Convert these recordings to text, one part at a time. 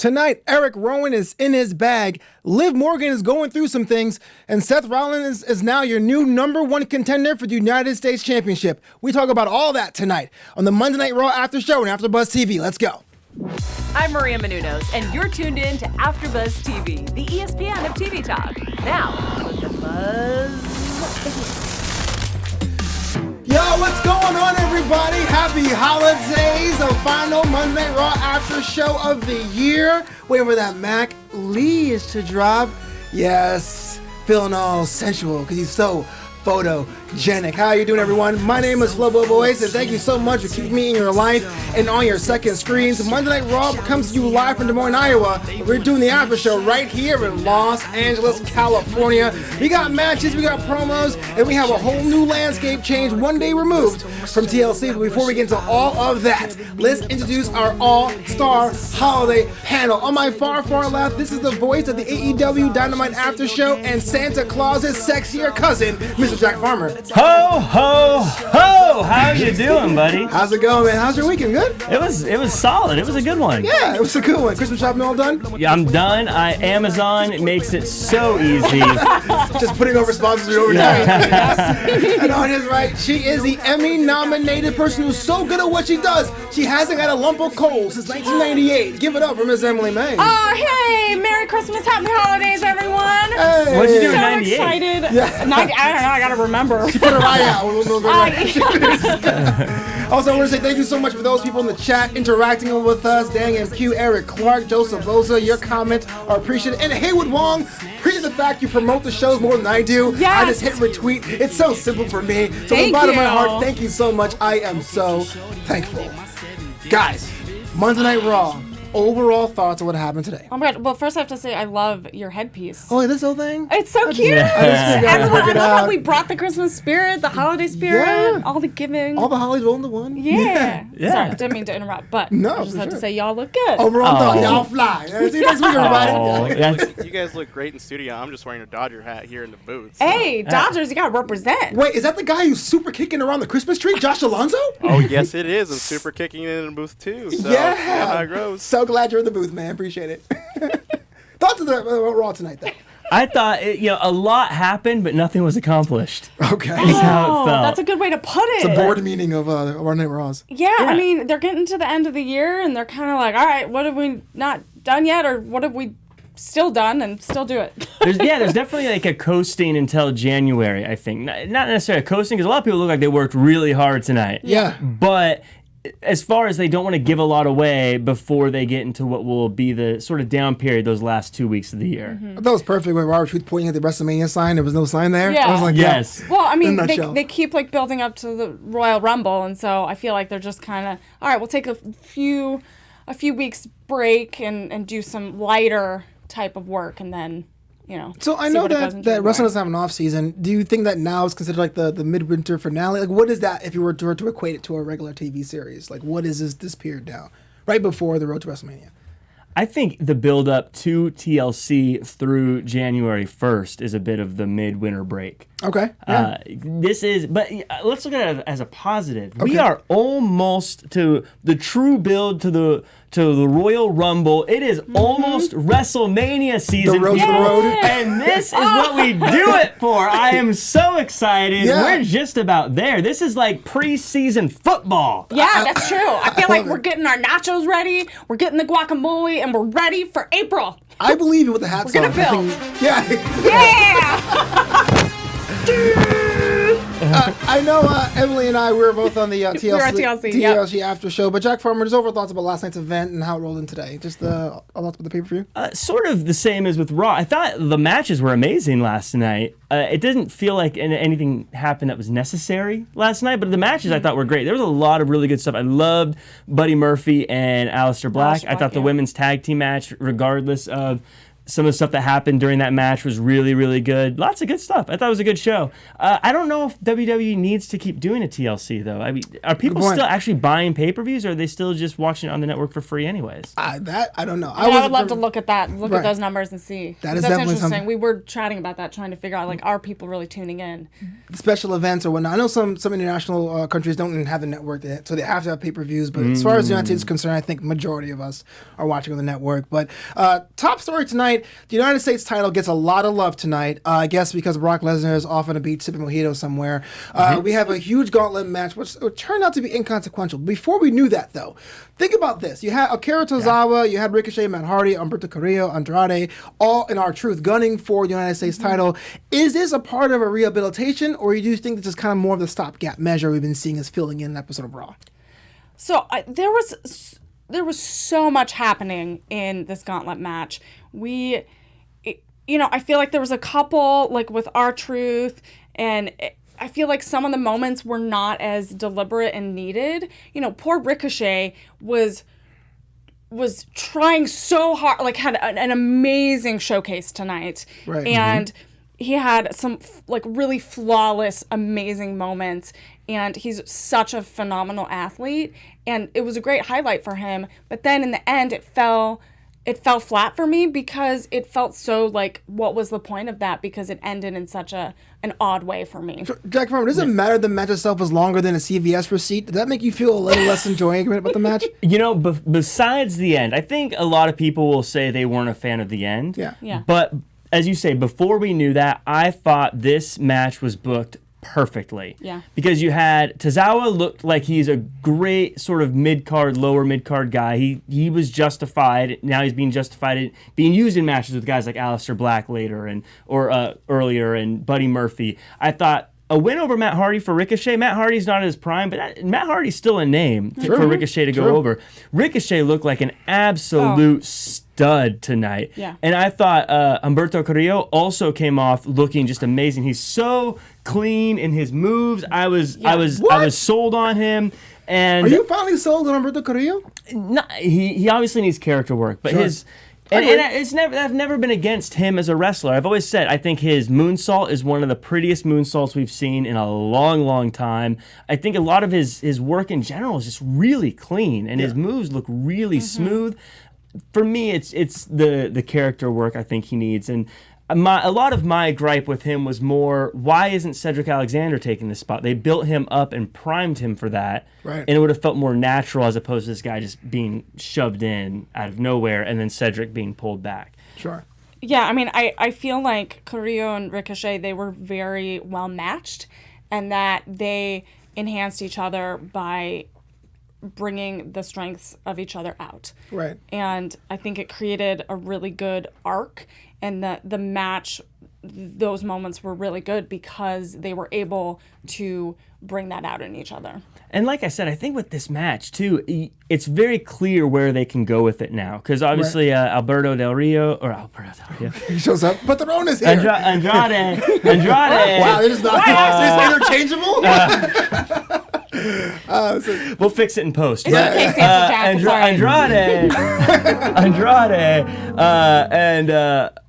Tonight, Eric Rowan is in his bag, Liv Morgan is going through some things, and Seth Rollins is now your new #1 contender for the United States Championship. We talk about all that tonight on the Monday Night Raw After Show and AfterBuzTV. Let's go. I'm Maria Menounos, and you're tuned in to AfterBuzTV, the ESPN of TV talk. Now, let the buzz begin. Yo, what's going on, everybody? Happy holidays! The final Monday Night Raw After Show of the year. Waiting for that Mac Lee's to drop. Yes, feeling all sensual because he's so photogenic. How are you doing, everyone? My name is Flobo Boyce, and thank you so much for keeping me in your life and on your second screens. Monday Night Raw comes to you live from Des Moines, Iowa. We're doing the after show right here in Los Angeles, California. We got matches, we got promos, and we have a whole new landscape change one day removed from TLC. But before we get into all of that, let's introduce our all-star holiday panel. On my far, far left, this is the voice of the AEW Dynamite After Show and Santa Claus's sexier cousin, Mr. Jack Farmer. Ho, ho, ho! How you doing, buddy? How's it going, man? How's your weekend? Good? It was solid. It was a good one. Yeah, it was a good one. Christmas shopping all done? Yeah, I'm done. Amazon makes it so easy. Just putting over sponsors over time. And on his right, she is the Emmy-nominated person who's so good at what she does, she hasn't got a lump of coal since 1998. Give it up for Miss Emily May. Hey, Merry Christmas, Happy Holidays, everyone. Hey. What'd you do in So 98? excited. Yeah. I don't know, I gotta remember. She put her eye out. Also, I want to say thank you so much for those people in the chat interacting with us. Dang MQ, Eric Clark, Joseph Boza. Your comments are appreciated. And Haywood Wong, appreciate the fact you promote the shows more than I do. Yes. I just hit retweet. It's so simple for me. So from the Thank bottom of my you. heart, thank you so much. I am so thankful. Guys, Monday Night Raw. Overall thoughts on what happened today. Oh my god, well, first I have to say I love your headpiece. Oh, this whole thing? It's so cute. Yeah. I love how we brought the Christmas spirit, the holiday spirit, Yeah. all the giving. All the hollies roll into one? Yeah. Yeah. Sorry, didn't mean to interrupt, but No, I just for had to sure. say y'all look good. Overall thoughts, Oh. y'all fly. See you next week, everybody. Oh, that's, You guys look great in studio. I'm just wearing a Dodger hat here in the booth. Hey, Dodgers, you gotta represent. Wait, is that the guy who's super kicking around the Christmas tree, Josh Alonso? Oh, yes, it is. And super kicking it in the booth, too. So, Yeah. how it grows. So glad you're in the booth, man. Appreciate it. Thoughts of the Raw tonight, though? I thought, a lot happened, but nothing was accomplished. Okay. That's how it Oh, felt. that's a good way to put it. It's a board meeting of our Night Raws. Yeah, Yeah. I mean, they're getting to the end of the year, and they're kind of like, all right, what have we not done yet, or what have we still done, and still do it. There's definitely like a coasting until January, I think. Not necessarily a coasting, because a lot of people look like they worked really hard tonight. Yeah. But as far as they don't want to give a lot away before they get into what will be the sort of down period those last 2 weeks of the year. I thought it was perfect when Robert Truth pointing at the WrestleMania sign. There was no sign there. Yeah. I was like, Yes. Well, I mean, In a nutshell. they keep like building up to the Royal Rumble, and so I feel like they're just kind of, all right, we'll take a few weeks break and do some lighter type of work, and then So I see know what it goes that into wrestling January. doesn't have an off season. Do you think that now is considered like the midwinter finale? Like, what is that if you were to equate it to a regular TV series? Like, what is this period now, right before the road to WrestleMania? I think the build up to TLC through January 1st is a bit of the midwinter break. Okay. Yeah. Let's look at it as a positive. Okay. We are almost to the true build to the Royal Rumble. It is almost WrestleMania season. The road to the road. And this is what we do it for. I am so excited. Yeah. We're just about there. This is like preseason football. Yeah, that's true. I feel like love we're it. getting our nachos ready, we're getting the guacamole, and we're ready for April. I believe you with the hats We're on. gonna I build. think- Yeah. Yeah! I know Emily and I, we were both on the TLC, were on TLC, after show. But Jack Farmer, just overall thoughts about last night's event and how it rolled in today. Just thoughts about the pay-per-view? Sort of the same as with Raw. I thought the matches were amazing last night. It didn't feel like anything happened that was necessary last night, but the matches I thought were great. There was a lot of really good stuff. I loved Buddy Murphy and Aleister Black. I thought the yeah. women's tag team match, regardless of some of the stuff that happened during that match was really, really good. Lots of good stuff. I thought it was a good show. I don't know if WWE needs to keep doing a TLC, though. I mean, are people still actually buying pay-per-views, or are they still just watching it on the network for free anyways? I don't know. I would love to look at that, at those numbers and see. That's interesting. something. We were chatting about that, trying to figure out, like, are people really tuning in? Special events or whatnot. I know some international countries don't even have the network yet, so they have to have pay-per-views. But as far as the United States is concerned, I think majority of us are watching on the network. But top story tonight, the United States title gets a lot of love tonight. I guess because Brock Lesnar is off on a beach sipping mojito somewhere. We have a huge gauntlet match, which turned out to be inconsequential. Before we knew that, though, think about this. You had Akira Tozawa, you had Ricochet, Matt Hardy, Humberto Carrillo, Andrade, all in R-Truth gunning for the United States title. Is this a part of a rehabilitation, or do you think this is kind of more of the stopgap measure we've been seeing as filling in an episode of Raw? So there was so much happening in this gauntlet match. I feel like there was a couple, like with R-Truth, and I feel like some of the moments were not as deliberate and needed. Poor Ricochet was trying so hard, like had an amazing showcase tonight. Right. And he had some like really flawless, amazing moments. And he's such a phenomenal athlete. And it was a great highlight for him. But then in the end, it fell flat for me because it felt so like, what was the point of that? Because it ended in such an odd way for me. So, Jack, does it matter the match itself was longer than a CVS receipt? Did that make you feel a little less enjoying about the match? Besides the end, I think a lot of people will say they weren't a fan of the end. Yeah. But as you say, before we knew that, I thought this match was booked perfectly. Yeah. Because you had Tozawa looked like he's a great sort of mid-card, lower mid-card guy. He was justified. Now he's being justified being used in matches with guys like Aleister Black later or earlier and Buddy Murphy. I thought a win over Matt Hardy for Ricochet. Matt Hardy's not at his prime, but Matt Hardy's still a name for Ricochet to go over. Ricochet looked like an absolute stud tonight. Yeah. And I thought Humberto Carrillo also came off looking just amazing. He's so clean in his moves. I was sold on him. And are you finally sold on Humberto Carrillo? No, he obviously needs character work, but his. And I've never been against him as a wrestler. I've always said I think his moonsault is one of the prettiest moonsaults we've seen in a long, long time. I think a lot of his work in general is just really clean, and his moves look really smooth. For me, it's the character work I think he needs. And a lot of my gripe with him was more, why isn't Cedric Alexander taking this spot? They built him up and primed him for that, right. And it would have felt more natural as opposed to this guy just being shoved in out of nowhere and then Cedric being pulled back. Sure. Yeah, I mean, I feel like Carrillo and Ricochet, they were very well matched, and that they enhanced each other by bringing the strengths of each other out. Right. And I think it created a really good arc, and the match, those moments were really good because they were able to bring that out in each other. And like I said, I think with this match, too, it's very clear where they can go with it now. Because obviously Alberto Del Rio, he shows up, but the Rona's here. Andrade. Wow, they're just not interchangeable? We'll fix it in post. Andrade and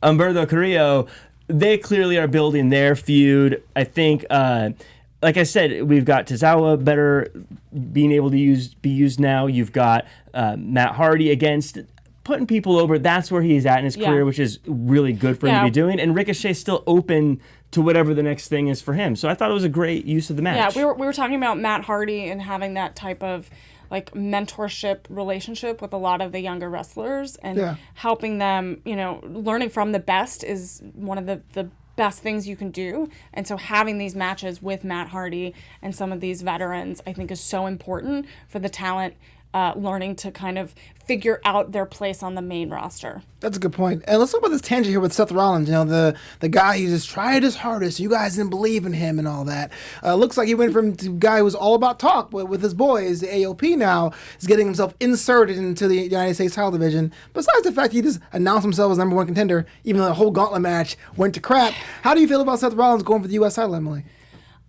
Humberto Carrillo, they clearly are building their feud. I think, like I said, we've got Tozawa better being able to be used now. You've got Matt Hardy against putting people over. That's where he's at in his career, which is really good for him to be doing. And Ricochet's still open to whatever the next thing is for him. So I thought it was a great use of the match. Yeah, we were talking about Matt Hardy and having that type of like mentorship relationship with a lot of the younger wrestlers and helping them, learning from the best is one of the best things you can do. And so having these matches with Matt Hardy and some of these veterans, I think is so important for the talent learning to kind of figure out their place on the main roster. That's a good point. And let's talk about this tangent here with Seth Rollins. The guy who just tried his hardest. You guys didn't believe in him and all that. Looks like he went from a guy who was all about talk with his boys. The AOP now is getting himself inserted into the United States title division. Besides the fact he just announced himself as number one contender, even though the whole gauntlet match went to crap. How do you feel about Seth Rollins going for the U.S. title, Emily?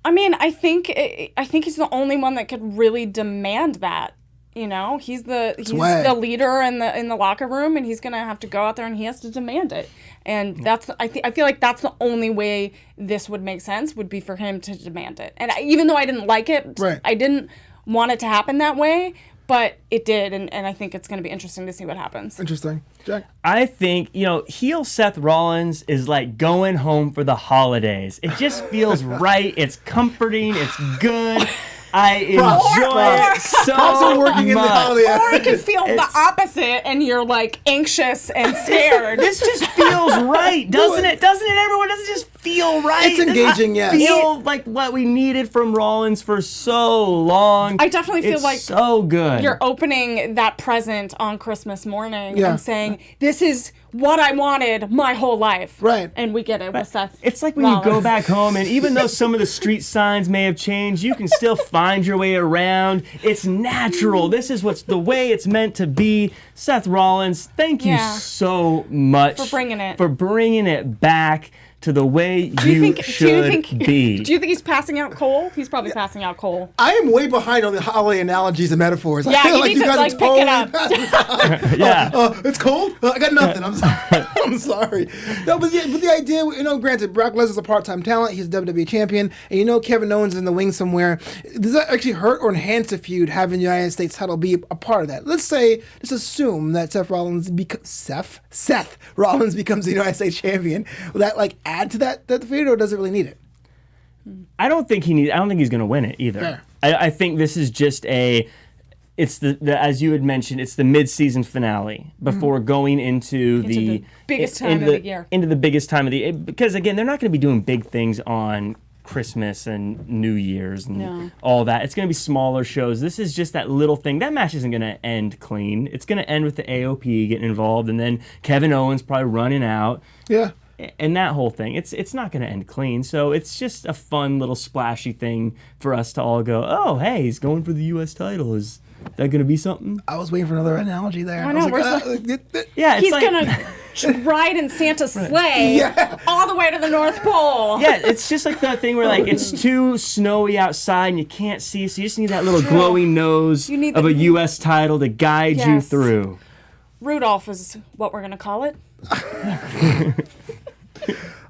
I mean, I think he's the only one that could really demand that You know, he's the leader in the locker room, and he's gonna have to go out there and he has to demand it. And I feel like that's the only way this would make sense, would be for him to demand it. And even though I didn't like it, I didn't want it to happen that way, but it did, and I think it's going to be interesting to see what happens. Interesting. Jack? I think, heel Seth Rollins is like going home for the holidays. It just feels right. It's comforting. It's good. I enjoy it so working much. Or you can feel the opposite and you're like anxious and scared. This just feels right, doesn't it? Doesn't it, everyone? Doesn't it just feel right? It's engaging, yes. Feel like what we needed from Rollins for so long. I definitely feel like so good. You're opening that present on Christmas morning and saying, this is what I wanted my whole life. Right. And we get it with Seth It's like when Rollins. you go back home, and even though some of the street signs may have changed, you can still find your way around. It's natural. This is the way it's meant to be. Seth Rollins, thank you so much for bringing it. For bringing it back to the way you should be. Do you think he's passing out coal? He's probably passing out coal. I am way behind on the holiday analogies and metaphors. Yeah, I feel you like need you to guys pick totally it up. It's cold? I got nothing. I'm sorry. I'm sorry. No, but the idea, granted, Brock Lesnar's a part-time talent. He's a WWE champion. And Kevin Owens is in the wings somewhere. Does that actually hurt or enhance the feud, having the United States title be a part of that? Let's assume that Seth Rollins becomes the United States champion. Will that add to that feud, or does it really need it? I don't think he's going to win it either. Fair. I think this is just it's the as you had mentioned, it's the mid-season finale before going into the biggest time of the year. Into the biggest time of the year. Because again, they're not going to be doing big things on Christmas and New Year's and all that. It's going to be smaller shows. This is just that little thing. That match isn't going to end clean. It's going to end with the AOP getting involved, and then Kevin Owens probably running out. Yeah. And that whole thing, it's not going to end clean. So it's just a fun little splashy thing for us to all go, oh, hey, he's going for the U.S. title. Is that going to be something? I was waiting for another analogy there. I know. Yeah, he's going to ride in Santa's sleigh all the way to the North Pole. Yeah, it's just like that thing where it's too snowy outside and you can't see, so you just need that little glowing nose of a U.S. title to guide you through. Rudolph is what we're going to call it.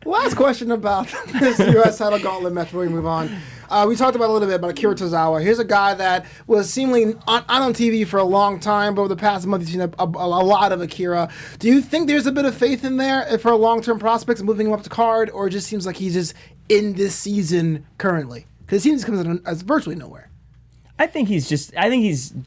Last question about this U.S. title gauntlet match before we move on. We talked about a little bit about Akira Tozawa. Here's a guy that was seemingly on TV for a long time, but over the past month you've seen a lot of Akira. Do you think there's a bit of faith in there for long-term prospects, moving him up to card, or it just seems like he's just in this season currently? Because it seems he comes as virtually nowhere. I think he's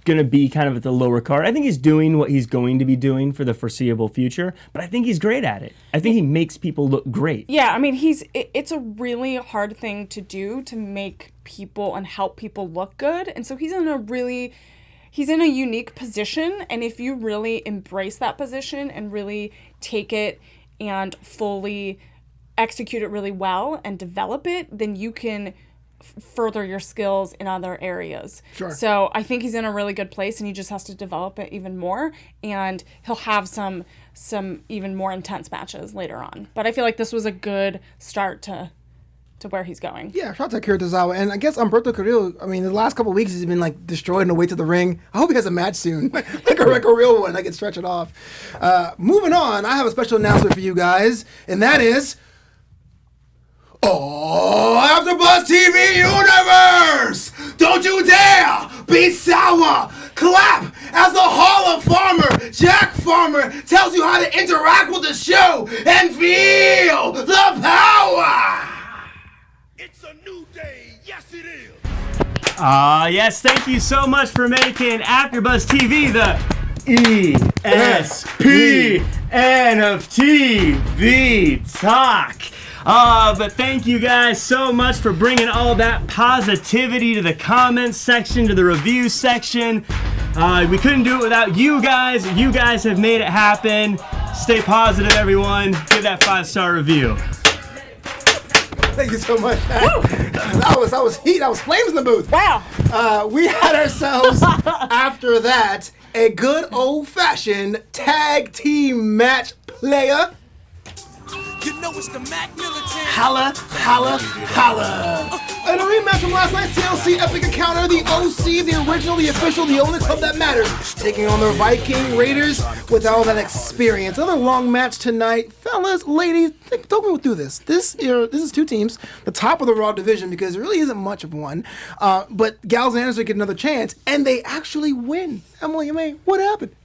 going to be kind of at the lower card. I think he's doing what he's going to be doing for the foreseeable future, but I think he's great at it. I think he makes people look great. Yeah, I mean, it's a really hard thing to do, to make people and help people look good. And so he's in a unique position, and if you really embrace that position and really take it and fully execute it really well and develop it, then you can further your skills in other areas. Sure. So I think he's in a really good place, and he just has to develop it even more, and he'll have some even more intense matches later on. But I feel like this was a good start to where he's going. Yeah, shout out to Akira Tozawa. And I guess Humberto Carrillo, I mean, the last couple of weeks he's been destroyed on the way to the ring. I hope he has a match soon. like a real one. I can stretch it off. Moving on, I have a special announcement for you guys, and that is AfterBuzz TV Universe! Don't you dare be sour! Clap as the Hall of Farmer, Jack Farmer, tells you how to interact with the show and feel the power! It's a new day, yes it is! Yes, thank you so much for making AfterBuzz TV the ESPN of TV Talk. But thank you guys so much for bringing all that positivity to the comments section, to the review section. We couldn't do it without you guys. You guys have made it happen. Stay positive, everyone. Give that 5-star review. Thank you so much. That was heat. That was flames in the booth. Wow. We had ourselves, after that, a good old-fashioned tag team match player. You know it's the Mac military. Holla, holla, holla. In a rematch from last night's TLC Epic Encounter, the OC, the original, the official, the only club that matters, taking on the Viking Raiders with all that experience. Another long match tonight. Fellas, ladies, don't go through this. This is two teams, the top of the Raw division, because there really isn't much of one. But Gals and Anderson get another chance, and they actually win. Emily, May, what happened?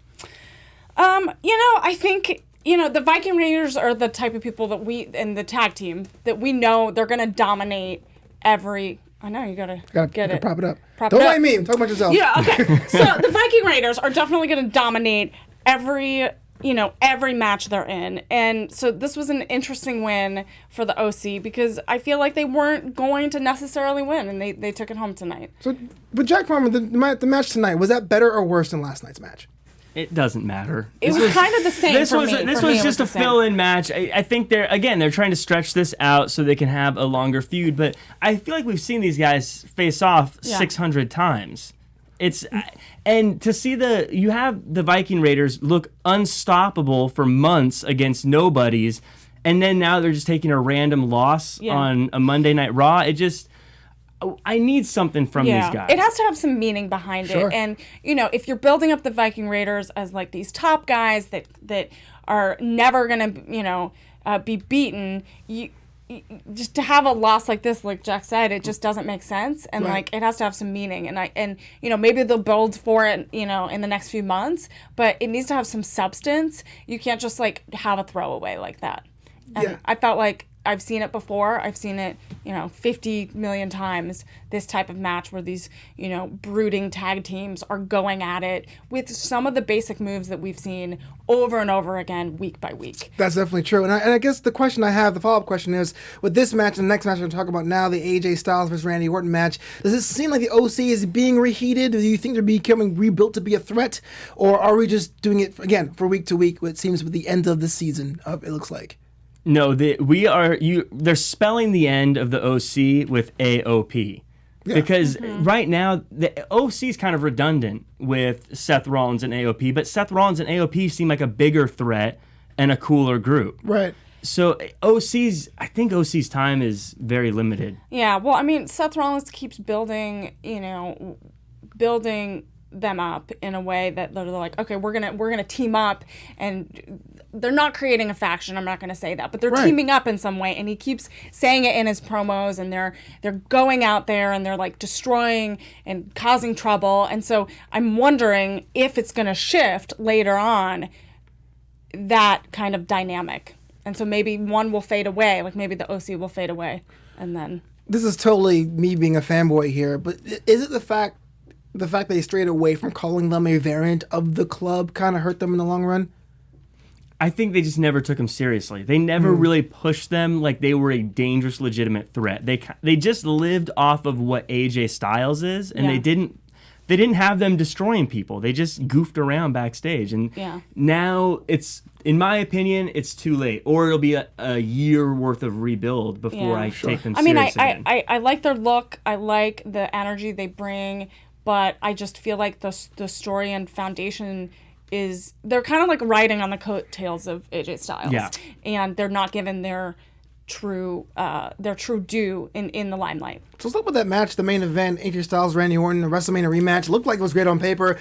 I think, the Viking Raiders are the type of people that and the tag team, that we know they're going to dominate every... I know, you gotta get it. Prop it up. Don't blame me. Talk about yourself. Yeah, okay. So the Viking Raiders are definitely going to dominate every match they're in. And so this was an interesting win for the OC because I feel like they weren't going to necessarily win, and they took it home tonight. So, but Jack Farmer, the match tonight, was that better or worse than last night's match? It doesn't matter. It was kind of the same This for was me. This was just a fill-in match. I think they're trying to stretch this out so they can have a longer feud. But I feel like we've seen these guys face off 600 times. And to see you have the Viking Raiders look unstoppable for months against nobodies, and then now they're just taking a random loss on a Monday Night Raw. I need something from these guys. It has to have some meaning behind it. And, if you're building up the Viking Raiders as like these top guys that are never going to, be beaten, just to have a loss like this, like Jack said, it just doesn't make sense. And it has to have some meaning. And maybe they'll build for it, in the next few months, but it needs to have some substance. You can't just have a throwaway like that. And I felt like I've seen it before. I've seen it, 50 million times, this type of match where these, brooding tag teams are going at it with some of the basic moves that we've seen over and over again, week by week. That's definitely true. And I guess the follow-up question is, with this match and the next match we're going to talk about now, the AJ Styles versus Randy Orton match, does it seem like the OC is being reheated? Do you think they're becoming rebuilt to be a threat? Or are we just doing it, again, for week to week, what seems with the end of the season, it looks like? No, they're spelling the end of the OC with AOP. Yeah. Because right now, the OC is kind of redundant with Seth Rollins and AOP, but Seth Rollins and AOP seem like a bigger threat and a cooler group. Right. So I think OC's time is very limited. Yeah, well, I mean, Seth Rollins keeps building them up in a way that they're like, okay, we're gonna team up, and they're not creating a faction. I'm not gonna say that, but they're teaming up in some way, and he keeps saying it in his promos, and they're going out there and they're like destroying and causing trouble. And so I'm wondering if it's gonna shift later on, that kind of dynamic, and so maybe one will fade away, like maybe the OC will fade away, and then this is totally me being a fanboy here, but is it the fact they strayed away from calling them a variant of the club kind of hurt them in the long run? I think they just never took them seriously. They never really pushed them like they were a dangerous, legitimate threat. They just lived off of what AJ Styles is, and they didn't have them destroying people. They just goofed around backstage, and now it's, in my opinion, it's too late, or it'll be a year worth of rebuild before I take them seriously again. I like their look. I like the energy they bring. But I just feel like the story and foundation they're kind of like riding on the coattails of AJ Styles. Yeah. And they're not given their true due in the limelight. So let's talk about that match, the main event, AJ Styles, Randy Orton, the WrestleMania rematch. Looked like it was great on paper.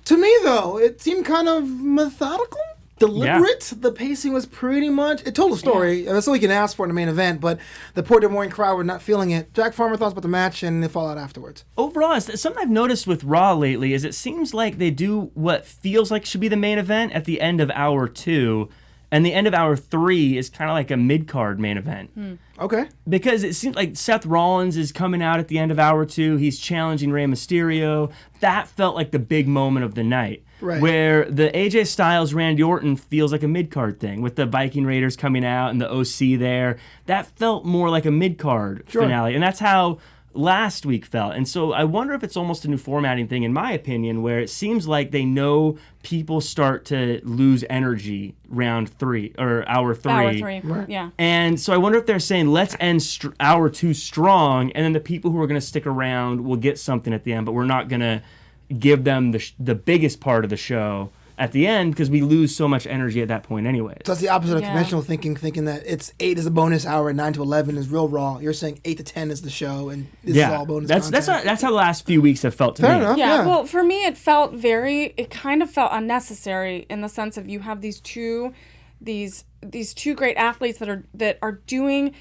To me, though, it seemed kind of methodical, deliberate. Yeah. The pacing was pretty much... It told a story. Yeah. That's all you can ask for in the main event, but the poor Des Moines crowd were not feeling it. Jack Farmer, thoughts about the match and the fallout afterwards? Overall, something I've noticed with Raw lately is it seems like they do what feels like should be the main event at the end of Hour 2, and the end of Hour 3 is kind of like a mid-card main event. Okay. Because it seems like Seth Rollins is coming out at the end of Hour 2. He's challenging Rey Mysterio. That felt like the big moment of the night. Right. Where the AJ Styles Randy Orton feels like a mid-card thing with the Viking Raiders coming out and the OC there. That felt more like a mid-card finale. And that's how last week felt. And so I wonder if it's almost a new formatting thing, in my opinion, where it seems like they know people start to lose energy round 3 or Hour 3. Hour 3, right. Yeah. And so I wonder if they're saying, let's end Hour 2 strong, and then the people who are going to stick around will get something at the end, but we're not going to give them the biggest part of the show at the end because we lose so much energy at that point anyway. So it's the opposite of conventional thinking that it's 8 is a bonus hour and 9 to 11 is real Raw. You're saying 8 to 10 is the show and this is all bonus content. That's how the last few weeks have felt to me. Fair enough, yeah. Well, for me, it kind of felt unnecessary in the sense of you have these two great athletes that are doing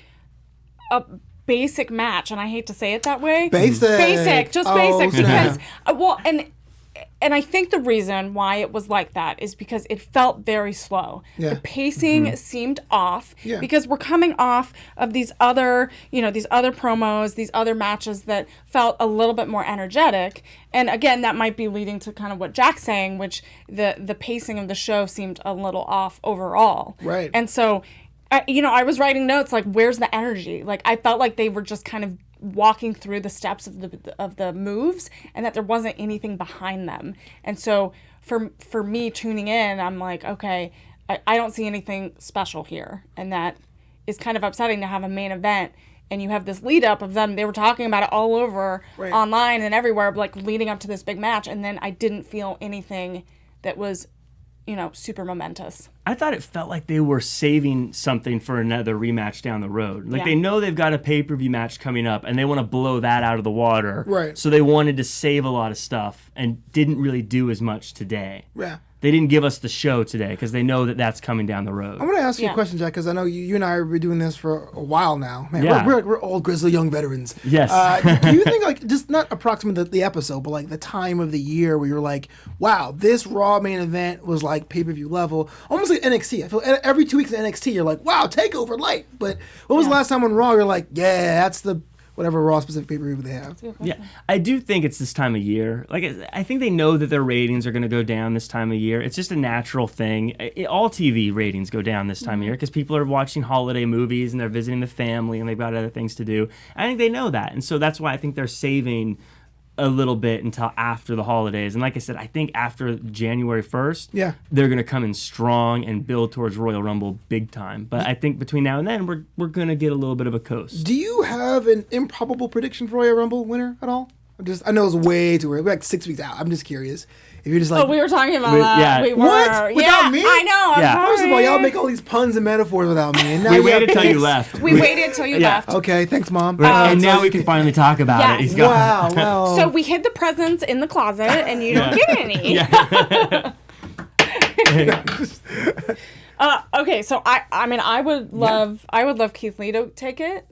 a basic match, and I hate to say it that way. Basic, just basic, because and I think the reason why it was like that is because it felt very slow. Yeah. The pacing seemed off because we're coming off of these other promos, these other matches that felt a little bit more energetic. And again, that might be leading to kind of what Jack's saying, which the pacing of the show seemed a little off overall. Right. And so, I was writing notes like, where's the energy? Like, I felt like they were just kind of walking through the steps of the moves and that there wasn't anything behind them. And so for me tuning in, I'm like, okay, I don't see anything special here. And that is kind of upsetting to have a main event and you have this lead up of them. They were talking about it all over online and everywhere, like leading up to this big match. And then I didn't feel anything that was, super momentous. I thought it felt like they were saving something for another rematch down the road. Like they know they've got a pay-per-view match coming up and they want to blow that out of the water. Right. So they wanted to save a lot of stuff and didn't really do as much today. Yeah. They didn't give us the show today because they know that that's coming down the road. I want to ask you a question, Jack, because I know you and I have been doing this for a while now. Man, Yeah. we're old, grizzly, young veterans. Yes. Do you think, like, just not approximate the episode, but like the time of the year where you're like, wow, this Raw main event was like pay-per-view level, almost like NXT. I feel every 2 weeks in NXT, you're like, wow, takeover light. But when was the last time on Raw you're like, yeah, that's the whatever Raw specific pay-per-view they have? Yeah, I do think it's this time of year. Like, I think they know that their ratings are going to go down this time of year. It's just a natural thing. All TV ratings go down this time of year because people are watching holiday movies and they're visiting the family and they've got other things to do. I think they know that, and so that's why I think they're saving a little bit until after the holidays. And like I said, I think after January 1st, they're going to come in strong and build towards Royal Rumble big time. But I think between now and then, we're going to get a little bit of a coast. Do you have an improbable prediction for Royal Rumble winner at all? I know it's way too early. We're like 6 weeks out. I'm just curious. If you're just like, we were talking about that. Yeah. We were. What? Without me? I know. I'm sorry. First of all, y'all make all these puns and metaphors without me. And now We waited till you left. We waited till you left. Okay, thanks, Mom. And now we can finally talk about it. He's gone. Wow. So we hid the presents in the closet, and you don't get any. Okay, so I would love Keith Lee to take it.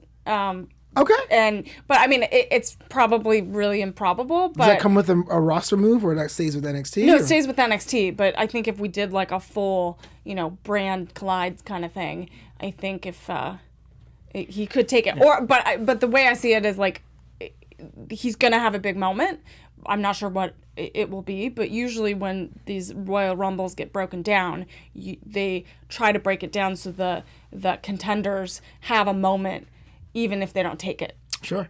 Okay. But I mean, it's probably really improbable. But does that come with a roster move, or that stays with NXT? No, it stays with NXT. But I think if we did like a full, brand collide kind of thing, I think if he could take it. But the way I see it is like he's gonna have a big moment. I'm not sure what it will be, but usually when these Royal Rumbles get broken down, they try to break it down so the contenders have a moment, even if they don't take it. Sure.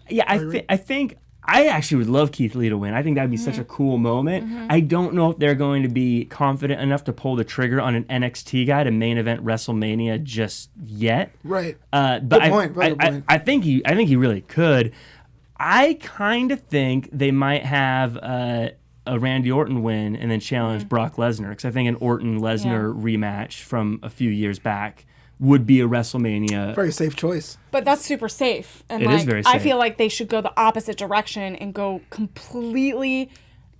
Yeah, I think I actually would love Keith Lee to win. I think that'd be such a cool moment. I don't know if they're going to be confident enough to pull the trigger on an NXT guy to main event WrestleMania just yet. Right. But good point. Good point. I think he really could. I kind of think they might have a Randy Orton win and then challenge Brock Lesnar, because I think an Orton-Lesnar rematch from a few years back would be a WrestleMania. Very safe choice. But that's super safe. And it is very safe. I feel like they should go the opposite direction and go completely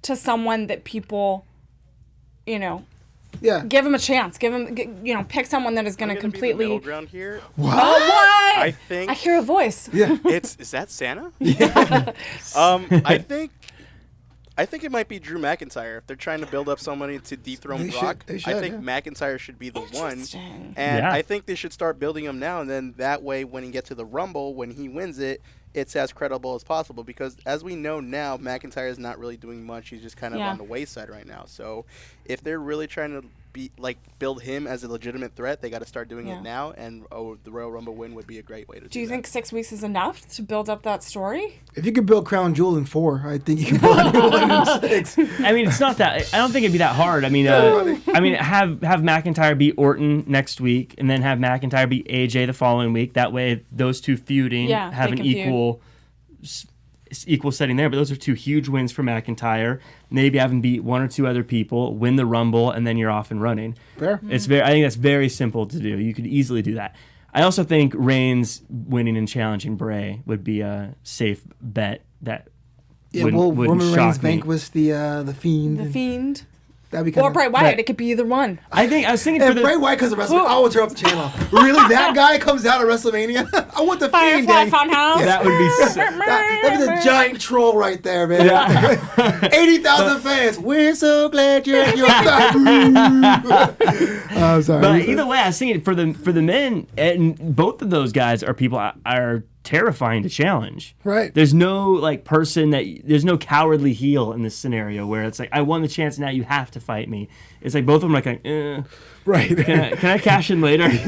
to someone that people, give them a chance. Give them, pick someone that is going to completely. Be the middle ground here. What? Oh, what? I hear a voice. Yeah. Is that Santa? Yeah. I think it might be Drew McIntyre. If they're trying to build up somebody to dethrone Brock, they should, I think McIntyre should be the one. And I think they should start building him now, and then that way when he gets to the Rumble, when he wins it, it's as credible as possible, because as we know now, McIntyre is not really doing much. He's just kind of on the wayside right now. So if they're really trying to build him as a legitimate threat, they got to start doing it now, and the Royal Rumble win would be a great way to do that. Do you think 6 weeks is enough to build up that story? If you could build Crown Jewel in 4, I think you can build anyone in 6. I mean, it's not that. I don't think it'd be that hard. I mean, have McIntyre beat Orton next week, and then have McIntyre beat AJ the following week. That way, those two feuding have an equal. equal setting there, but those are 2 huge wins for McIntyre. Maybe have him beat 1 or 2 other people, win the Rumble, and then you're off and running. Fair. I think that's very simple to do. You could easily do that. I also think Reigns winning and challenging Bray would be a safe bet that wouldn't Roman shock Reigns me. vanquish the Fiend. The Fiend. That'd be kind Or Bray Wyatt. It could be either one. I was thinking And Bray Wyatt because of wrestling, I would turn off the channel. Really, that guy comes out at WrestleMania? I want the Fiend. Firefly Funhouse. that would be That is a giant troll right there, man. 80,000 fans. We're so glad you're back. I'm sorry. But either way, I was thinking for the men, and both of those guys are people are terrifying to challenge. Right. There's no there's no cowardly heel in this scenario where it's like, I won the chance, now you have to fight me. It's like both of them are like, Right. Can I cash in later? Can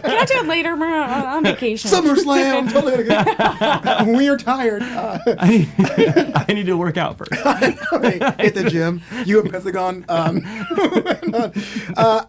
I do it later? I'm on vacation. SummerSlam. Totally gonna we are tired. I need to work out first. Hit the gym. You and Pentagon.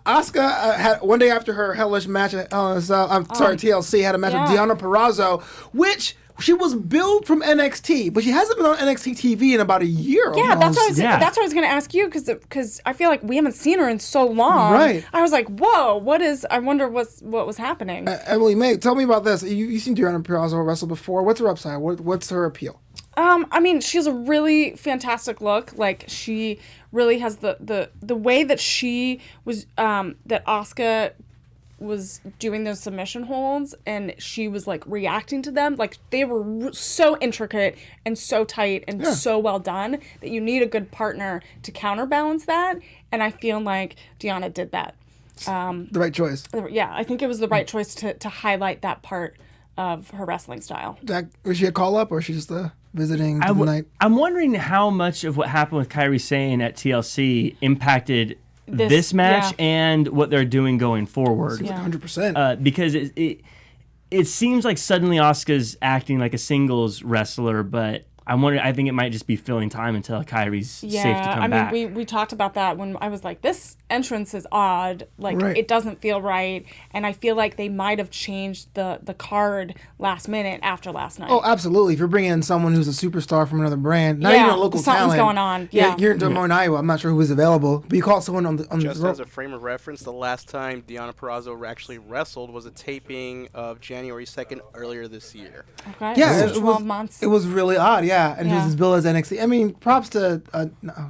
Asuka had one day after her hellish match at TLC had a match with Deonna Purrazzo, which she was billed from NXT, but she hasn't been on NXT TV in about a year. Yeah, almost. that's what I was going to ask you because I feel like we haven't seen her in so long. Right. I was like, whoa, I wonder what was happening. Emily May, tell me about this. You've seen Deonna Purrazzo wrestle before. What's her upside? What's her appeal? I mean, she has a really fantastic look. Like, she really has the way that she was, that Asuka was doing those submission holds and she was like reacting to them, like they were so intricate and so tight and so well done that you need a good partner to counterbalance that, and I feel like Deonna did that. The right choice. Yeah, I think it was the right choice to highlight that part of her wrestling style. Was she a call-up or is she just visiting for the night? I'm wondering how much of what happened with Kairi Sane at TLC impacted this match and what they're doing going forward. Seems like 100%. Because it seems like suddenly Asuka's acting like a singles wrestler, but I think it might just be filling time until Kairi's safe to come back. I mean, we talked about that when I was like, this entrance is odd. Like, it doesn't feel right. And I feel like they might have changed the card last minute after last night. Oh, absolutely. If you're bringing in someone who's a superstar from another brand, not even a local something's talent. going on. Yeah. You're in Des Moines, Iowa. I'm not sure who is available. But you call someone on the Just as a frame of reference, the last time Deonna Purrazzo actually wrestled was a taping of January 2nd earlier this year. Okay. Yeah, it was 12 months. It was really odd, yeah. And just as Bill as NXT. I mean, props to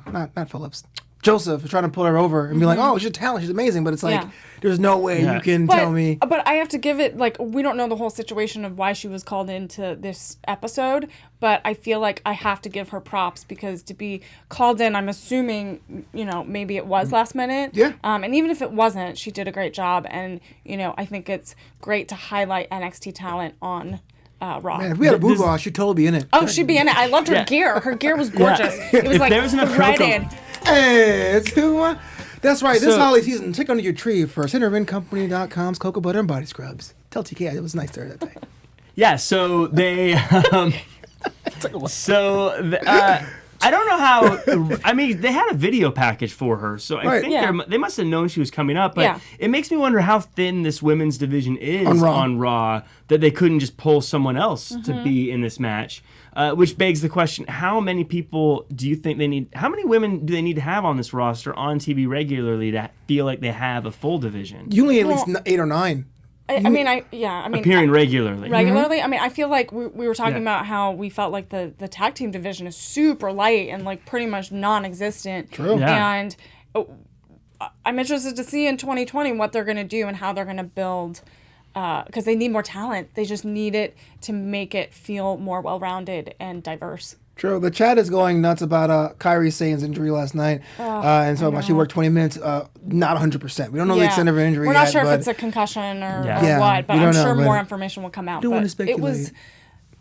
not Phillips. Joseph for trying to pull her over and be like, oh, she's a talent, she's amazing, but it's like there's no way you can tell me. But I have to give it, like, we don't know the whole situation of why she was called into this episode, but I feel like I have to give her props because to be called in, I'm assuming, maybe it was last minute. Yeah. And even if it wasn't, she did a great job, and, I think it's great to highlight NXT talent on Raw. Man, if we had a boudoir, she'd totally be in it. Oh, she'd be in it. I loved her gear. Her gear was gorgeous. It was like there was enough threaded. Hey, it's 2-1. That's right. This holiday season, check under your tree for CenterVinCompany.com's Cocoa Butter and Body Scrubs. Tell TK it was nice there that day. Yeah, so they... I don't know how... I mean, they had a video package for her, so I think they must have known she was coming up, but it makes me wonder how thin this women's division is on Raw that they couldn't just pull someone else to be in this match. Which begs the question, how many people do you think they need... How many women do they need to have on this roster on TV regularly to feel like they have a full division? You need at least 8 or 9. I mean, appearing regularly. Regularly? I mean, I feel like we were talking about how we felt like the tag team division is super light and like pretty much non-existent. True. Yeah. And I'm interested to see in 2020 what they're going to do and how they're going to build, because they need more talent. They just need it to make it feel more well-rounded and diverse. True. The chat is going nuts about Kairi Sane's injury last night. And so she worked 20 minutes, not 100%. We don't know the extent of her injury We're yet. not sure if it's a concussion or what, but we I'm don't sure know, more information will come out. Don't want to But speculate.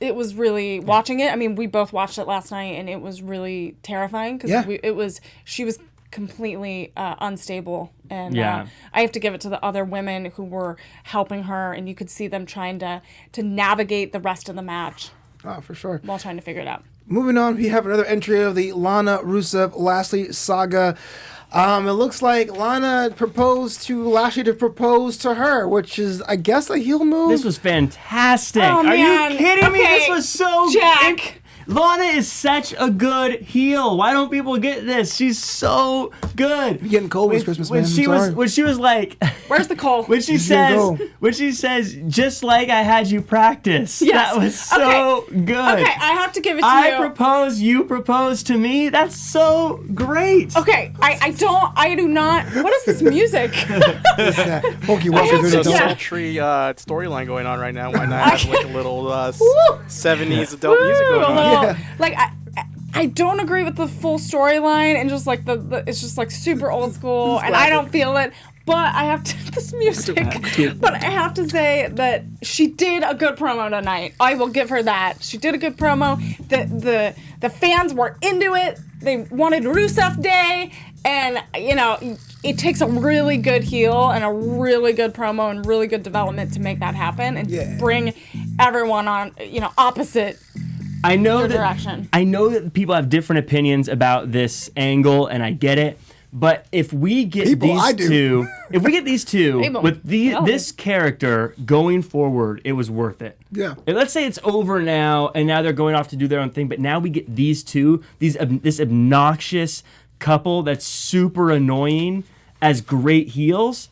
it was really, watching it, I mean, we both watched it last night, and it was really terrifying because she was completely unstable. And I have to give it to the other women who were helping her, and you could see them trying to navigate the rest of the match. Oh, for sure. While trying to figure it out. Moving on, we have another entry of the Lana Rusev Lashley saga. It looks like Lana proposed to Lashley to propose to her, which is, I guess, a heel move. This was fantastic. Oh, Are man. you kidding me? Okay. This was so Jack. Lana is such a good heel. Why don't people get this? She's so good. You're getting cold this Christmas, man. When she was like, Where's the coal? when she says, just like I had you practice. Yes. That was so good. Okay, I have to give it to you. I propose, you propose to me. That's so great. Okay, I do not. What is this music? Pokey It's a Yeah. sultry storyline going on right now. Why not have like a little 70s adult music going on? Yeah. Like I don't agree with the full storyline and just like the it's just like super old school and I don't feel it. But I have to this music. But I have to say that she did a good promo tonight. I will give her that. She did a good promo. The fans were into it. They wanted Rusev Day, and you know it takes a really good heel and a really good promo and really good development to make that happen and bring everyone on opposite. I know direction. I know that people have different opinions about this angle, and I get it. But if we get these two with this character going forward, it was worth it. Yeah. And let's say it's over now, and now they're going off to do their own thing. But now we get these two, this obnoxious couple that's super annoying as great heels.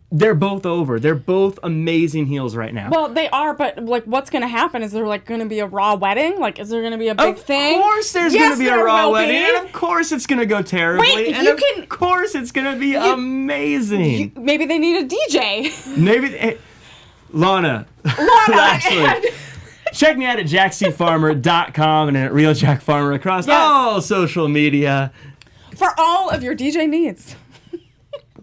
They're both over. They're both amazing heels right now. Well, they are, but like, what's going to happen? Is there like going to be a Raw wedding? Like, is there going to be a big thing? Of course, there's going to be a Raw wedding, and of course, it's going to go terribly. Wait, and of course, it's going to be amazing. Maybe they need a DJ. Maybe Lana, Lashley. Check me out at jackcfarmer.com and at Real Jack Farmer across all social media For all of your DJ needs.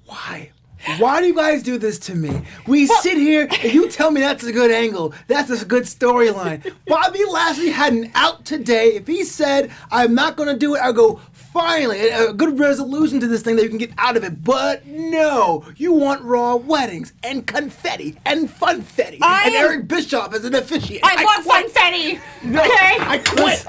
Why? Why do you guys do this to me? We sit here and you tell me that's a good angle. That's a good storyline. Bobby Lashley had an out today. If he said, I'm not going to do it, I'll go, finally, a good resolution to this thing that you can get out of it. But no, you want Raw weddings and confetti and funfetti and Eric Bischoff as an officiant. I love funfetti. Okay? I quit.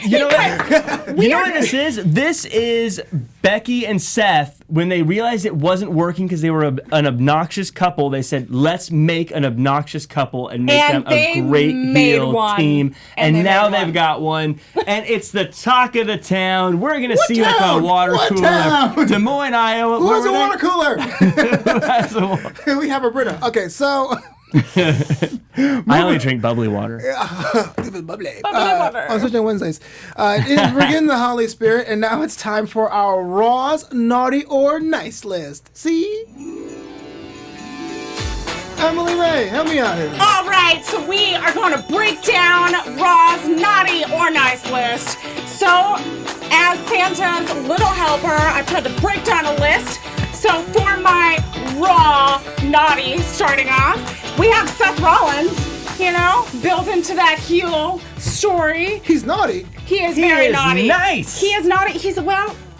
You know what this is? This is Becky and Seth, when they realized it wasn't working because they were an obnoxious couple, they said, let's make an obnoxious couple and make them a great heel team. And now they've got one. And it's the talk of the town. We're going to see like a water cooler. Des Moines, Iowa. Who has a water cooler? We have a Brita. Okay, so... I only drink bubbly water. Bubbly water. On Switching Wednesdays. We're getting the holiday spirit, and now it's time for our Raw's Naughty or Nice list. See? Emily Ray, help me out here. All right, so we are going to break down Raw's Naughty or Nice list. So, as Santa's little helper, I've tried to break down a list. So, for my Raw Naughty starting off, we have Seth Rollins, built into that heel story. He's naughty. He is very naughty. Nice. He is naughty.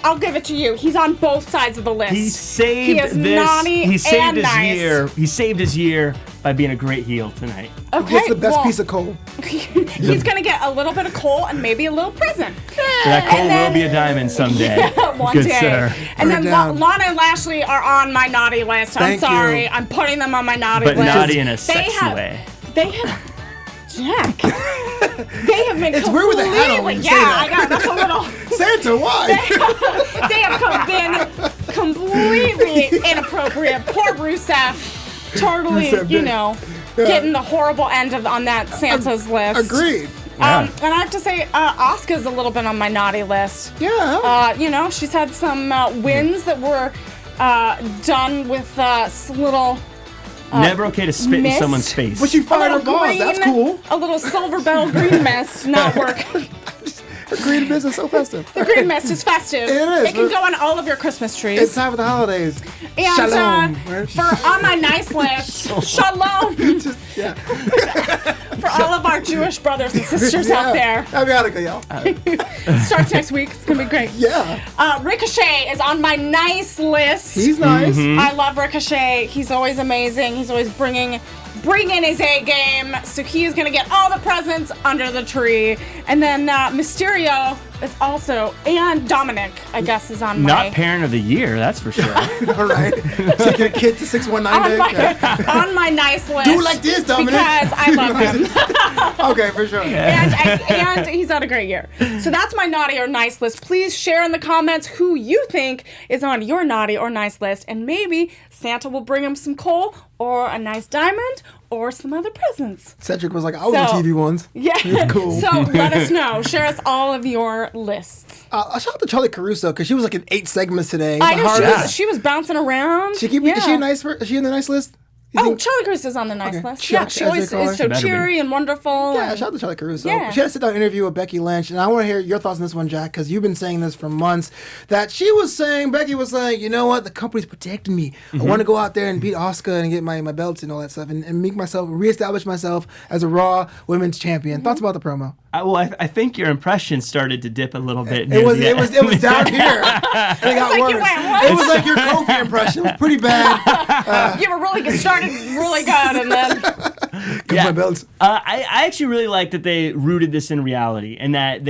I'll give it to you. He's on both sides of the list. He saved He saved his year by being a great heel tonight. Okay. What's the best piece of coal? He's going to get a little bit of coal and maybe a little present. So that coal will be a diamond someday. One Good day. sir. And then Lana and Lashley are on my naughty list. I'm sorry. You. I'm putting them on my naughty but list. But naughty in a sexy way. They have... Jack. They have been It's weird with the hat on when you say that. I got that's a little... Santa, why? They have been completely inappropriate. Poor Rusev. Totally, getting the horrible end on that Santa's list. Agreed. Yeah. And I have to say, Asuka's a little bit on my naughty list. Yeah. She's had some wins that were done with little... Never okay to spit in someone's face. But she fired her boss. That's cool. A little silver bell green mist, not working. Her green mist is so festive. The green mist is festive. It is. It can go on all of your Christmas trees. It's time for the holidays. And Shalom. For on my nice list, shalom. For all of our Jewish brothers and sisters out there. Happy Hanukkah, y'all. Starts next week. It's going to be great. Yeah. Ricochet is on my nice list. He's nice. I love Ricochet. He's always amazing. He's always bringing bringing his A game. So he is going to get all the presents under the tree. And then Mysterio is also, and Dominic, I guess, is on Not parent of the year, that's for sure. All right. Take your kid to 619 on my nice list. Do it like this, Dominic. Because I love him. Okay, for sure. And he's had a great year. So that's my naughty or nice list. Please share in the comments who you think is on your naughty or nice list. And maybe Santa will bring him some coal or a nice diamond or some other presents. Cedric was like, I was on TV once. Yeah. Cool. So let us know. Share us all of your lists. Shout out to Charlie Caruso because she was like in 8 segments today. I know she was bouncing around. Is she in the nice list? Charlie Caruso's on the nice list. She always is so cheery and wonderful. Yeah, shout out to Charlie Caruso. Yeah. She had a sit-down interview with Becky Lynch, and I want to hear your thoughts on this one, Jack, because you've been saying this for months, that Becky was saying, you know what, the company's protecting me. I want to go out there and beat Asuka and get my belts and all that stuff, and reestablish myself as a Raw Women's Champion. Thoughts about the promo? I think your impression started to dip a little bit. It was down here. It got worse. It was like your Kofi impression. It was pretty bad. You were started really good, and then my belts. I actually really like that they rooted this in reality, and that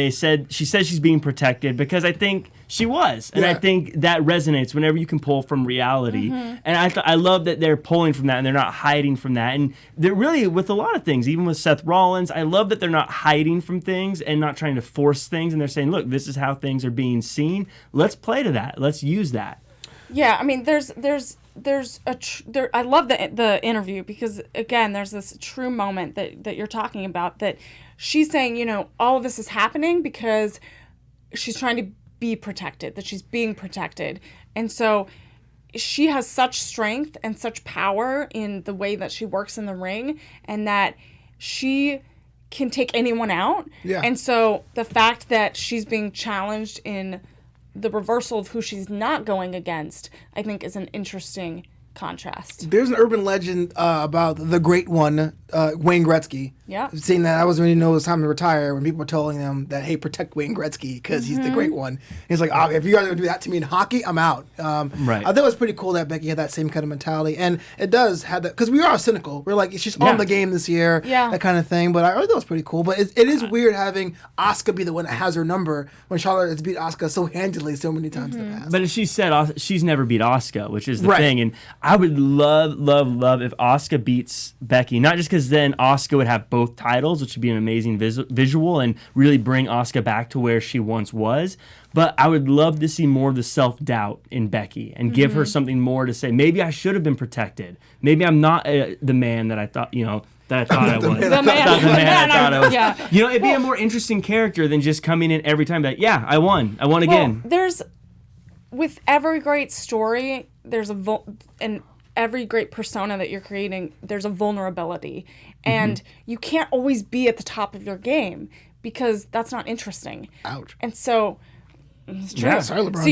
she said she's being protected, because I think she was, and I think that resonates whenever you can pull from reality. And I love that they're pulling from that and they're not hiding from that. And they're really, with a lot of things, even with Seth Rollins, I love that they're not hiding from things and not trying to force things. And they're saying, look, this is how things are being seen. Let's play to that. Let's use that. Yeah, I mean, I love the interview, because again, there's this true moment that you're talking about, that she's saying, all of this is happening because she's trying to be protected, that she's being protected. And so she has such strength and such power in the way that she works in the ring, and that she can take anyone out. Yeah. And so the fact that she's being challenged in the reversal of who she's not going against, I think, is an interesting contrast. There's an urban legend about the great one, Wayne Gretzky. Yeah. Saying that I wasn't really know it was time to retire when people were telling them that, hey, protect Wayne Gretzky because he's the great one. And he's like, if you guys are going to do that to me in hockey, I'm out. Right. I thought it was pretty cool that Becky had that same kind of mentality. And it does have that, because we are cynical. We're like, she's on the game this year, that kind of thing. But I thought it was pretty cool. But it is weird having Asuka be the one that has her number when Charlotte has beat Asuka so handily so many times in the past. But as she said, she's never beat Asuka, which is the thing. And I would love if Asuka beats Becky, not just because then Asuka would have both titles, which would be an amazing visual and really bring Asuka back to where she once was. But I would love to see more of the self-doubt in Becky and give her something more to say. Maybe I should have been protected. Maybe I'm not the man that I thought, that I thought I was. The man I thought I was. Yeah. It'd be a more interesting character than just coming in every time like, yeah, I won again. With every great story, there's and every great persona that you're creating, there's a vulnerability. And you can't always be at the top of your game, because that's not interesting. Ouch. And so, it's true. Yeah, sorry, LeBron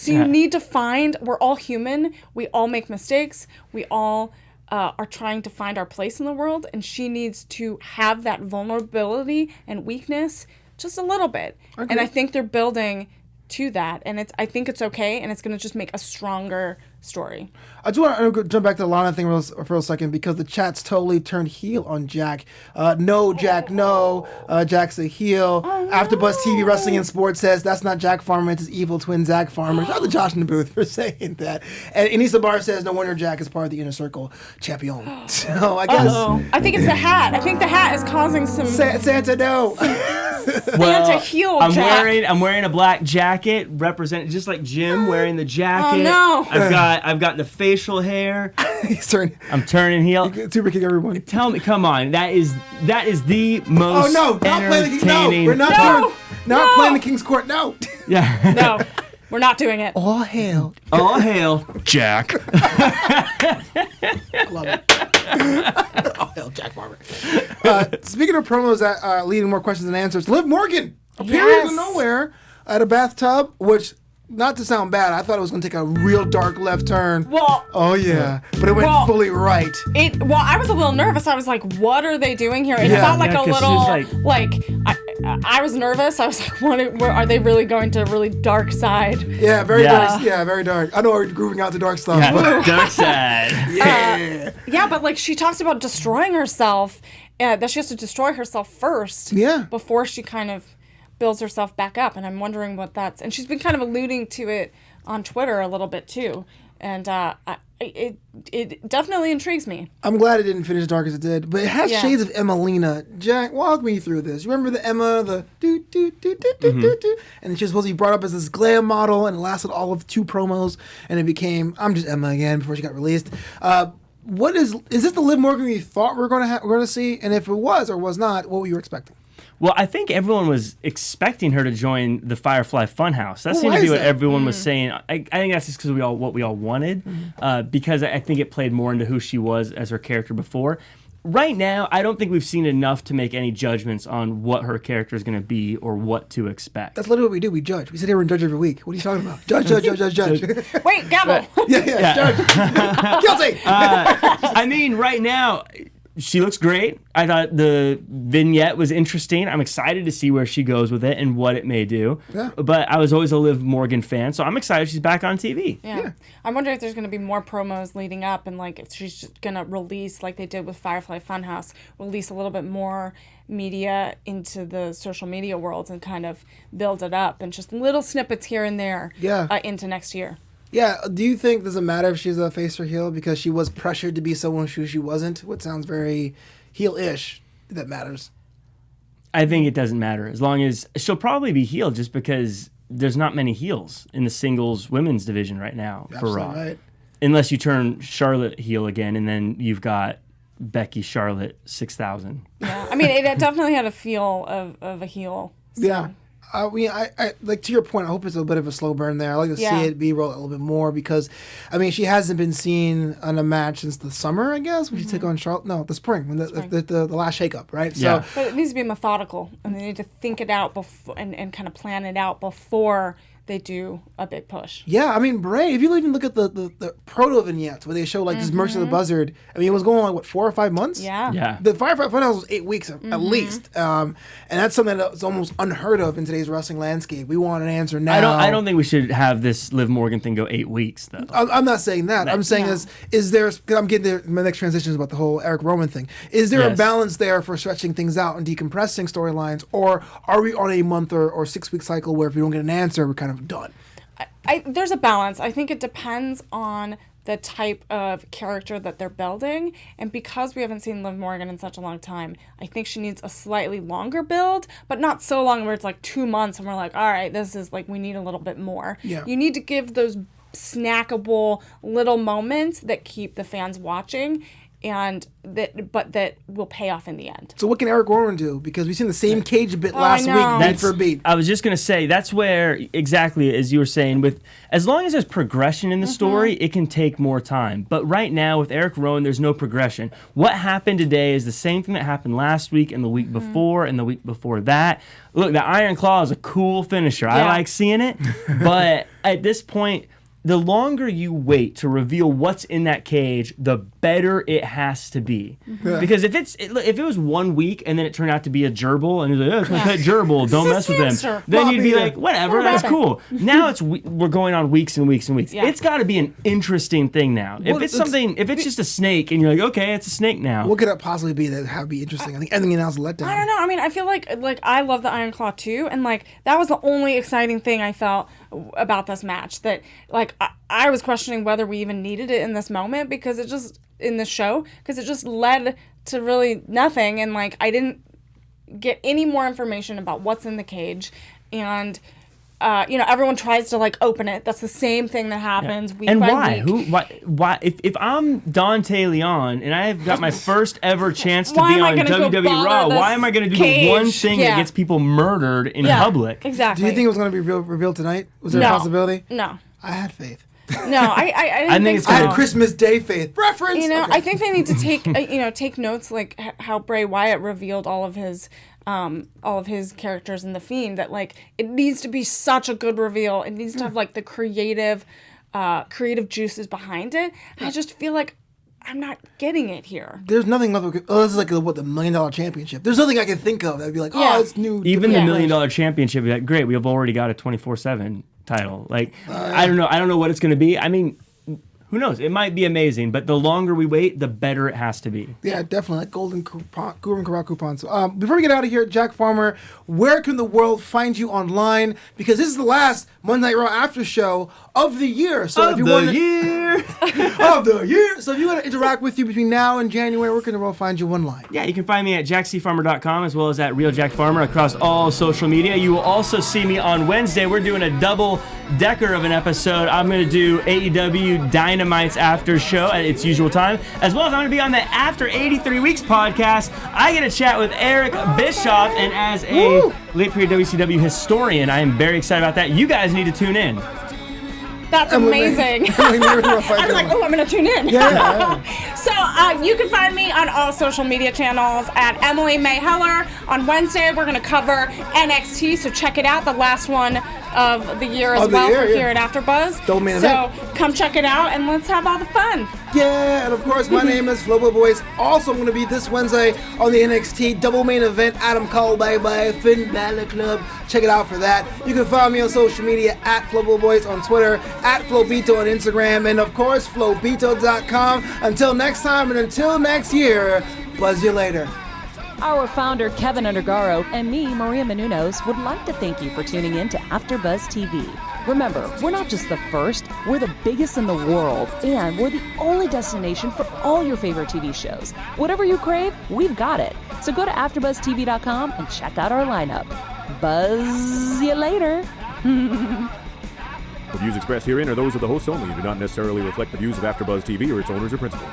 you need to find, we're all human, we all make mistakes, we all are trying to find our place in the world, and she needs to have that vulnerability and weakness just a little bit. Okay. And I think they're building to that, and I think it's okay, and it's going to just make a stronger story. I just want to jump back to the Lana thing for a second, because the chat's totally turned heel on Jack. No, Jack, no. Jack's a heel. Oh, no. AfterBuzz TV Wrestling and Sports says that's not Jack Farmer, it's his evil twin Zach Farmer. Shout out to Josh in the booth for saying that. And Anissa Barr says no wonder Jack is part of the Inner Circle champion. So I guess. I think it's the hat. I think the hat is causing some. Santa, no. Santa heel Jack. I'm wearing a black jacket, representing just like Jim wearing the jacket. Oh no! I've got the facial hair. I'm turning heel. Super kick everyone. Tell me, come on, that is the most. Oh no! Not playing the King. No, we're not playing the King's Court. No. Yeah. No, we're not doing it. All hail, Jack. I love it. All hail, Jack Farmer. Speaking of promos that leading more questions than answers, Liv Morgan appeared out of nowhere at a bathtub, which, not to sound bad, I thought it was going to take a real dark left turn. Well, oh yeah, but it went fully right. I was a little nervous. I was like, "What are they doing here?" It felt like a little I was nervous. I was like, are they really going to a really dark side? Yeah, very dark. Yeah, very dark. I know we're grooving out to dark stuff. Yeah, But dark side. yeah. But like she talks about destroying herself, that she has to destroy herself first. Yeah. Before she kind of builds herself back up, and I'm wondering what that's. And she's been kind of alluding to it on Twitter a little bit too, and it definitely intrigues me. I'm glad it didn't finish as dark as it did, but it has shades of Emmalina. Jack, walk me through this. You remember the Emma, the do do do do do do do, and she was supposed to be brought up as this glam model, and it lasted all of 2 promos, and it became I'm just Emma again before she got released. What is this the Liv Morgan you thought we're going to see? And if it was or was not, what were you expecting? Well, I think everyone was expecting her to join the Firefly Funhouse. That seemed to be what everyone was saying. I think that's just because what we all wanted, because I think it played more into who she was as her character before. Right now, I don't think we've seen enough to make any judgments on what her character is going to be or what to expect. That's literally what we do. We judge. We sit here and judge every week. What are you talking about? Judge. Wait, gavel. Judge. Guilty. I mean, right now, she looks great. I thought the vignette was interesting. I'm excited to see where she goes with it and what it may do. Yeah. But I was always a Liv Morgan fan, so I'm excited she's back on TV. Yeah. I'm wondering if there's going to be more promos leading up, and like if she's just going to release, like they did with Firefly Funhouse, release a little bit more media into the social media world and kind of build it up, and just little snippets here and there into next year. Yeah, do you think does it matter if she's a face or heel because she was pressured to be someone who she wasn't? What sounds very heel-ish that matters. I think it doesn't matter as long as she'll probably be heel just because there's not many heels in the singles women's division right now for Raw. Right. Unless you turn Charlotte heel again and then you've got Becky Charlotte 6,000. Yeah, I mean it definitely had a feel of a heel. So. Yeah. I like to your point. I hope it's a bit of a slow burn there. I like to see it be rolled a little bit more because, I mean, she hasn't been seen in a match since the summer, I guess, when she took on Charlotte. No, the spring when the last shakeup, right? Yeah. So, but it needs to be methodical, and they need to think it out before and kind of plan it out before they do a big push. Yeah, I mean, Bray, if you even look at the proto vignettes where they show like this Merch of the Buzzard, I mean, it was going on like what 4 or 5 months. Yeah. The Firefly Funhouse was 8 weeks at least, and that's something that's almost unheard of in today's wrestling landscape. We want an answer now. I don't think we should have this Liv Morgan thing go 8 weeks though. I'm not saying that. I'm saying is there? Because I'm getting there. My next transition is about the whole Eric Rowan thing. Is there a balance there for stretching things out and decompressing storylines, or are we on a month or 6 week cycle where if we don't get an answer, we're kind of done? There's a balance. I think it depends on the type of character that they're building. And because we haven't seen Liv Morgan in such a long time, I think she needs a slightly longer build, but not so long where it's like 2 months and we're like, all right, this is like, we need a little bit more. Yeah. You need to give those snackable little moments that keep the fans watching and that will pay off in the end. So what can Eric Rowan do? Because we've seen the same cage bit last week, beat for beat. I was just going to say, that's where, exactly as you were saying, with as long as there's progression in the story, it can take more time. But right now, with Eric Rowan, there's no progression. What happened today is the same thing that happened last week and the week before and the week before that. Look, the Iron Claw is a cool finisher. I like seeing it. But at this point, the longer you wait to reveal what's in that cage, the better it has to be. Because if it was 1 week and then it turned out to be a gerbil and you're like, oh, it's my pet gerbil, don't mess with him, then you'd be like, whatever, that's cool. Now we're going on weeks and weeks and weeks. It's got to be an interesting thing now. If it's just a snake and you're like, okay, it's a snake now. What could it possibly be that would be interesting? I think anything else is a letdown. I don't know. I mean, I feel like I love the Iron Claw too, and like that was the only exciting thing I felt about this match. That like I was questioning whether we even needed it in this moment because it just in the show because it just led to really nothing, and like I didn't get any more information about what's in the cage, and everyone tries to like open it. That's the same thing that happens week by week. Why? If I'm Dante Leon and I've got my first ever chance to be on WWE Raw, why am I going to do the one thing that gets people murdered in public? Exactly. Do you think it was going to be revealed tonight? Was there a possibility? No. I had faith. No, I didn't think so. I had Christmas Day faith. Reference. I think they need to take notes like how Bray Wyatt revealed all of his characters in The Fiend, that like it needs to be such a good reveal. It needs to have like the creative juices behind it. I just feel like I'm not getting it here. There's nothing left. This is like the $1 million championship. There's nothing I can think of that'd be like, oh, it's new. Even the $1 million championship, like, great. We have already got a 24/7 title. Like, I don't know what it's going to be. I mean, who knows? It might be amazing, but the longer we wait, the better it has to be. Yeah, definitely. Like golden coupon, Corral coupons. Before we get out of here, Jack Farmer, where can the world find you online? Because this is the last Monday Night Raw after show of the year. So if you want of the year. So if you want to interact with you between now and January, where can the world find you online? Yeah, you can find me at jackcfarmer.com as well as at Real Jack Farmer across all social media. You will also see me on Wednesday. We're doing a double-decker of an episode. I'm going to do AEW Dynamite's after show at its usual time, as well as I'm going to be on the After 83 Weeks podcast. I get a chat with Eric Bischoff, and as a late period WCW historian, I am very excited about that. You guys need to tune in. That's amazing. I was like, I'm going to tune in. Yeah. So you can find me on all social media channels at Emily May Heller. On Wednesday, we're going to cover NXT, so check it out. The last one of the year as well here at AfterBuzz. Double main event. Come check it out, and let's have all the fun. Yeah, and of course, my name is Flobo Boyce. Also, I'm going to be this Wednesday on the NXT double main event. Adam Cole, bye-bye, Finn Balor Club. Check it out for that. You can follow me on social media at Flobo Boyce on Twitter, at Flobito on Instagram, and of course, Flobito.com. Until next time and until next year, buzz you later. Our founder, Kevin Undergaro, and me, Maria Menounos, would like to thank you for tuning in to AfterBuzzTV. Remember, we're not just the first, we're the biggest in the world, and we're the only destination for all your favorite TV shows. Whatever you crave, we've got it. So go to AfterBuzzTV.com and check out our lineup. Buzz you later. The views expressed herein are those of the hosts only and do not necessarily reflect the views of AfterBuzz TV or its owners or principals.